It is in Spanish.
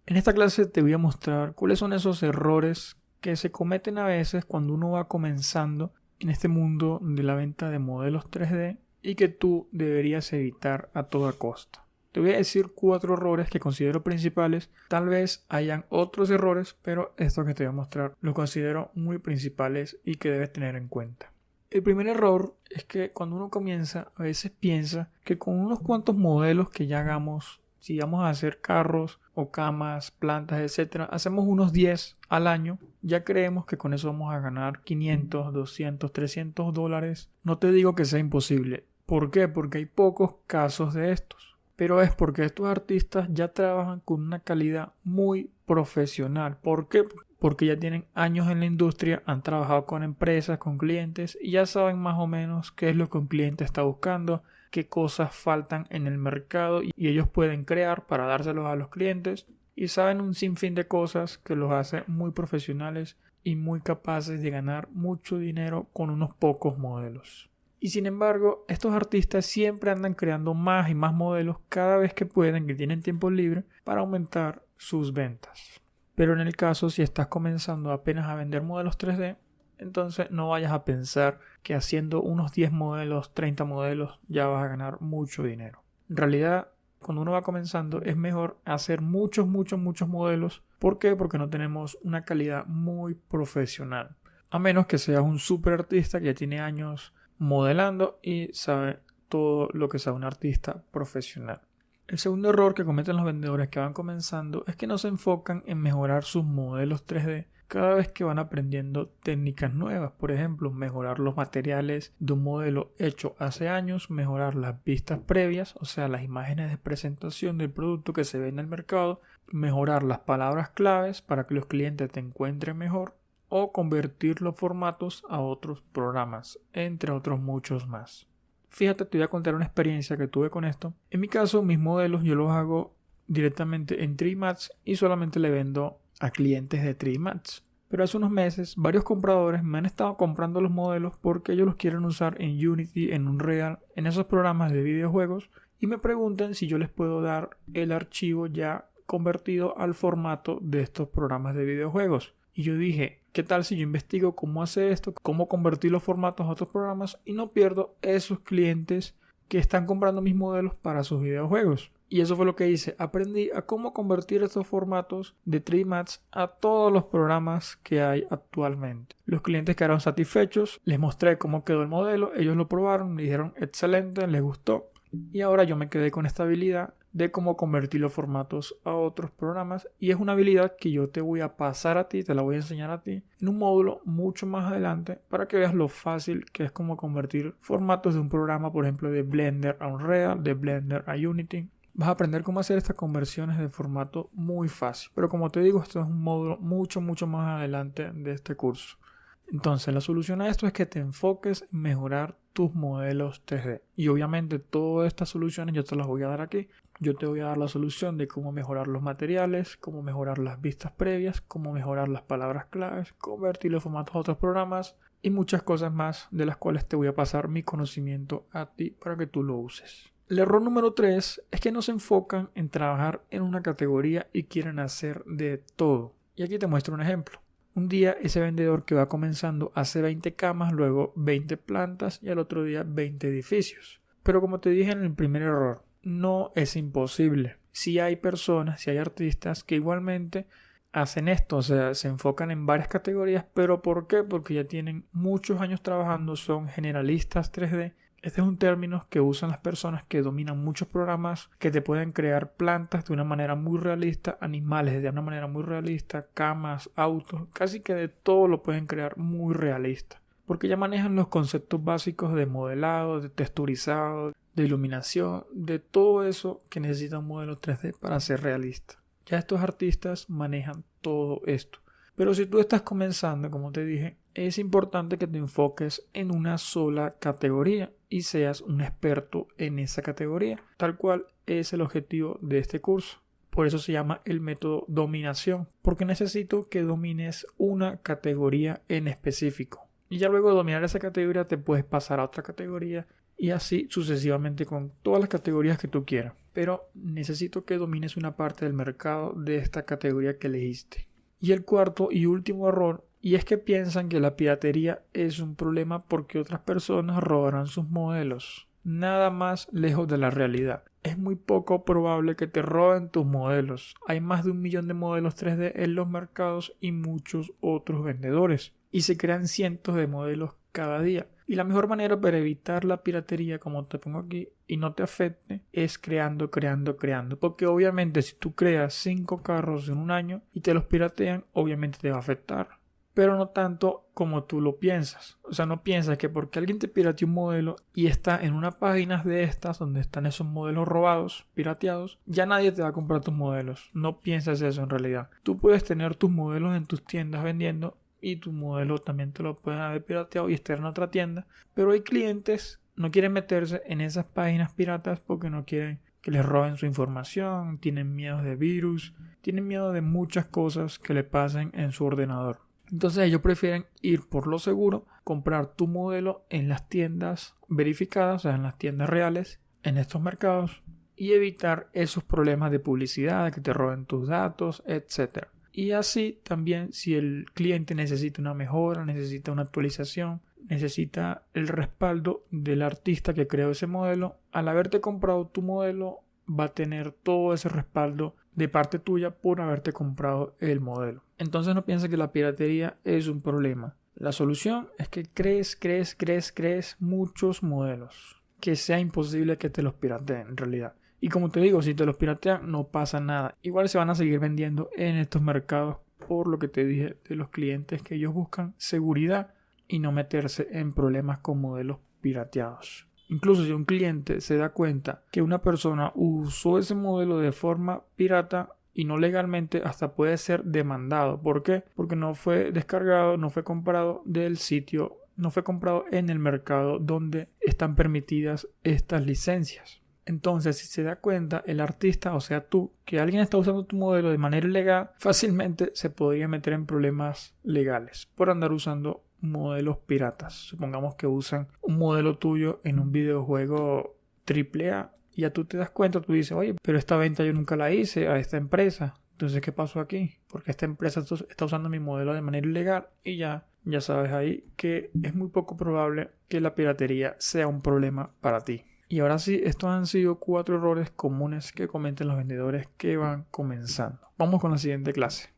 En esta clase te voy a mostrar cuáles son esos errores que se cometen a veces cuando uno va comenzando en este mundo de la venta de modelos 3D y que tú deberías evitar a toda costa. Te voy a decir 4 errores que considero principales. Tal vez hayan otros errores, pero estos que te voy a mostrar los considero muy principales y que debes tener en cuenta. El primer error es que cuando uno comienza, a veces piensa que con unos cuantos modelos que ya hagamos, si vamos a hacer carros o camas, plantas, etcétera, hacemos unos 10 al año, ya creemos que con eso vamos a ganar 500, 200, 300 dólares. No te digo que sea imposible. ¿Por qué? Porque hay pocos casos de estos. Pero es porque estos artistas ya trabajan con una calidad muy profesional. ¿Por qué? Porque ya tienen años en la industria, han trabajado con empresas, con clientes y ya saben más o menos qué es lo que un cliente está buscando, qué cosas faltan en el mercado y ellos pueden crear para dárselos a los clientes y saben un sinfín de cosas que los hace muy profesionales y muy capaces de ganar mucho dinero con unos pocos modelos. Y sin embargo, estos artistas siempre andan creando más y más modelos cada vez que pueden, que tienen tiempo libre, para aumentar sus ventas. Pero en el caso, si estás comenzando apenas a vender modelos 3D, entonces no vayas a pensar que haciendo unos 10 modelos, 30 modelos, ya vas a ganar mucho dinero. En realidad, cuando uno va comenzando, es mejor hacer muchos modelos. ¿Por qué? Porque no tenemos una calidad muy profesional. A menos que seas un super artista que ya tiene años modelando y sabe todo lo que sabe un artista profesional. El segundo error que cometen los vendedores que van comenzando es que no se enfocan en mejorar sus modelos 3D cada vez que van aprendiendo técnicas nuevas. Por ejemplo, mejorar los materiales de un modelo hecho hace años, mejorar las vistas previas, o sea, las imágenes de presentación del producto que se ve en el mercado, mejorar las palabras claves para que los clientes te encuentren mejor, o convertir los formatos a otros programas, entre otros muchos más. Fíjate, te voy a contar una experiencia que tuve con esto. En mi caso, mis modelos yo los hago directamente en 3D Max y solamente le vendo a clientes de 3D Max. Pero hace unos meses, varios compradores me han estado comprando los modelos porque ellos los quieren usar en Unity, en Unreal, en esos programas de videojuegos y me preguntan si yo les puedo dar el archivo ya convertido al formato de estos programas de videojuegos. Y yo dije, ¿qué tal si yo investigo cómo hacer esto, cómo convertir los formatos a otros programas y no pierdo esos clientes que están comprando mis modelos para sus videojuegos? Y eso fue lo que hice. Aprendí a cómo convertir estos formatos de 3D Max a todos los programas que hay actualmente. Los clientes quedaron satisfechos, les mostré cómo quedó el modelo, ellos lo probaron, me dijeron excelente, les gustó. Y ahora yo me quedé con esta habilidad de cómo convertir los formatos a otros programas y es una habilidad que yo te voy a pasar a ti, te la voy a enseñar a ti en un módulo mucho más adelante para que veas lo fácil que es como convertir formatos de un programa, por ejemplo de Blender a Unreal, de Blender a Unity. Vas a aprender cómo hacer estas conversiones de formato muy fácil, pero como te digo, esto es un módulo mucho más adelante de este curso. Entonces, la solución a esto es que te enfoques en mejorar tus modelos 3D. Y obviamente todas estas soluciones yo te las voy a dar aquí. Yo te voy a dar la solución de cómo mejorar los materiales, cómo mejorar las vistas previas, cómo mejorar las palabras claves, convertir los formatos a otros programas y muchas cosas más de las cuales te voy a pasar mi conocimiento a ti para que tú lo uses. El error número 3 es que no se enfocan en trabajar en una categoría y quieren hacer de todo. Y aquí te muestro un ejemplo. Un día ese vendedor que va comenzando hace 20 camas, luego 20 plantas y al otro día 20 edificios. Pero como te dije en el primer error, no es imposible. Si hay personas, si hay artistas que igualmente hacen esto, o sea, se enfocan en varias categorías, pero ¿por qué? Porque ya tienen muchos años trabajando, son generalistas 3D. Este es un término que usan las personas que dominan muchos programas que te pueden crear plantas de una manera muy realista, animales de una manera muy realista, camas, autos, casi que de todo lo pueden crear muy realista. Porque ya manejan los conceptos básicos de modelado, de texturizado, de iluminación, de todo eso que necesita un modelo 3D para ser realista. Ya estos artistas manejan todo esto. Pero si tú estás comenzando, como te dije, es importante que te enfoques en una sola categoría y seas un experto en esa categoría, tal cual es el objetivo de este curso. Por eso se llama el método dominación, porque necesito que domines una categoría en específico. Y ya luego de dominar esa categoría te puedes pasar a otra categoría y así sucesivamente con todas las categorías que tú quieras. Pero necesito que domines una parte del mercado de esta categoría que elegiste. Y el cuarto y último error, y es que piensan que la piratería es un problema porque otras personas robarán sus modelos. Nada más lejos de la realidad. Es muy poco probable que te roben tus modelos. Hay más de 1 millón de modelos 3D en los mercados y muchos otros vendedores. Y se crean cientos de modelos cada día. Y la mejor manera para evitar la piratería, como te pongo aquí, y no te afecte, es creando. Porque obviamente si tú creas 5 carros en un año y te los piratean, obviamente te va a afectar. Pero no tanto como tú lo piensas. O sea, no piensas que porque alguien te pirateó un modelo y está en una página de estas donde están esos modelos robados, pirateados, ya nadie te va a comprar tus modelos. No piensas eso en realidad. Tú puedes tener tus modelos en tus tiendas vendiendo y tu modelo también te lo pueden haber pirateado y estar en otra tienda. Pero hay clientes que no quieren meterse en esas páginas piratas porque no quieren que les roben su información, tienen miedo de virus, tienen miedo de muchas cosas que le pasen en su ordenador. Entonces ellos prefieren ir por lo seguro, comprar tu modelo en las tiendas verificadas, o sea, en las tiendas reales, en estos mercados, y evitar esos problemas de publicidad, de que te roben tus datos, etc. Y así también si el cliente necesita una mejora, necesita una actualización, necesita el respaldo del artista que creó ese modelo, al haberte comprado tu modelo va a tener todo ese respaldo de parte tuya por haberte comprado el modelo. Entonces no pienses que la piratería es un problema. La solución es que crees muchos modelos. Que sea imposible que te los pirateen en realidad. Y como te digo, si te los piratean no pasa nada. Igual se van a seguir vendiendo en estos mercados por lo que te dije de los clientes que ellos buscan seguridad y no meterse en problemas con modelos pirateados. Incluso si un cliente se da cuenta que una persona usó ese modelo de forma pirata y no legalmente, hasta puede ser demandado. ¿Por qué? Porque no fue descargado, no fue comprado del sitio, no fue comprado en el mercado donde están permitidas estas licencias. Entonces, si se da cuenta el artista, o sea tú, que alguien está usando tu modelo de manera ilegal, fácilmente se podría meter en problemas legales por andar usando modelos piratas. Supongamos que usan un modelo tuyo en un videojuego AAA y ya tú te das cuenta, tú dices, oye, pero esta venta yo nunca la hice a esta empresa. Entonces, ¿qué pasó aquí? Porque esta empresa está usando mi modelo de manera ilegal y ya sabes ahí que es muy poco probable que la piratería sea un problema para ti. Y ahora sí, estos han sido 4 errores comunes que cometen los vendedores que van comenzando. Vamos con la siguiente clase.